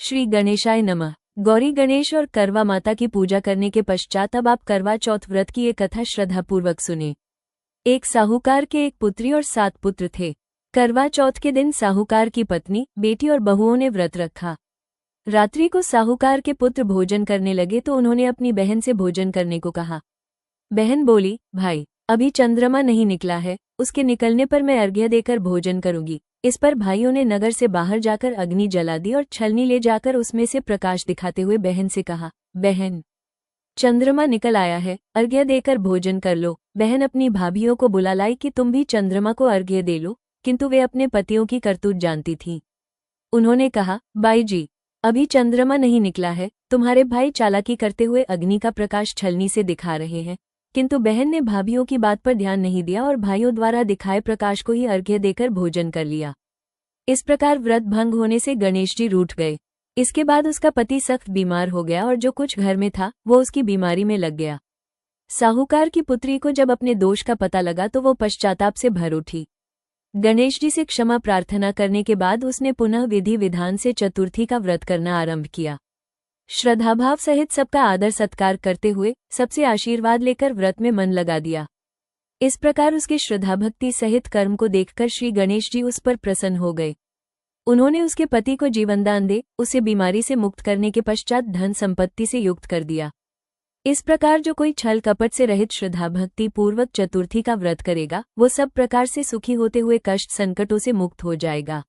श्री गणेशाय नमः। गौरी गणेश और करवा माता की पूजा करने के पश्चात अब आप करवा चौथ व्रत की एक कथा श्रद्धापूर्वक सुने। एक साहूकार के एक पुत्री और 7 पुत्र थे। करवा चौथ के दिन साहूकार की पत्नी, बेटी और बहुओं ने व्रत रखा। रात्रि को साहूकार के पुत्र भोजन करने लगे तो उन्होंने अपनी बहन से भोजन करने को कहा। बहन बोली, भाई, अभी चंद्रमा नहीं निकला है, उसके निकलने पर मैं अर्घ्य देकर भोजन करूंगी। इस पर भाइयों ने नगर से बाहर जाकर अग्नि जला दी और छलनी ले जाकर उसमें से प्रकाश दिखाते हुए बहन से कहा, बहन, चंद्रमा निकल आया है, अर्घ्य देकर भोजन कर लो। बहन अपनी भाभियों को बुला लाई कि तुम भी चंद्रमा को अर्घ्य दे लो, किंतु वे अपने पतियों की करतूत जानती थीं। उन्होंने कहा, बाई जी, अभी चंद्रमा नहीं निकला है, तुम्हारे भाई चालाकी करते हुए अग्नि का प्रकाश छलनी से दिखा रहे हैं। किंतु बहन ने भाभियों की बात पर ध्यान नहीं दिया और भाइयों द्वारा दिखाए प्रकाश को ही अर्घ्य देकर भोजन कर लिया। इस प्रकार व्रत भंग होने से गणेश जी रूठ गए। इसके बाद उसका पति सख्त बीमार हो गया और जो कुछ घर में था वो उसकी बीमारी में लग गया। साहूकार की पुत्री को जब अपने दोष का पता लगा तो वो पश्चाताप से भर उठी। गणेश जी से क्षमा प्रार्थना करने के बाद उसने पुनः विधि विधान से चतुर्थी का व्रत करना आरंभ किया। श्रद्धाभाव सहित सबका आदर सत्कार करते हुए सबसे आशीर्वाद लेकर व्रत में मन लगा दिया। इस प्रकार उसके श्रद्धाभक्ति सहित कर्म को देखकर श्री गणेश जी उस पर प्रसन्न हो गए। उन्होंने उसके पति को जीवनदान दे उसे बीमारी से मुक्त करने के पश्चात धन संपत्ति से युक्त कर दिया। इस प्रकार जो कोई छल कपट से रहित श्रद्धाभक्ति पूर्वक चतुर्थी का व्रत करेगा वो सब प्रकार से सुखी होते हुए कष्ट संकटों से मुक्त हो जाएगा।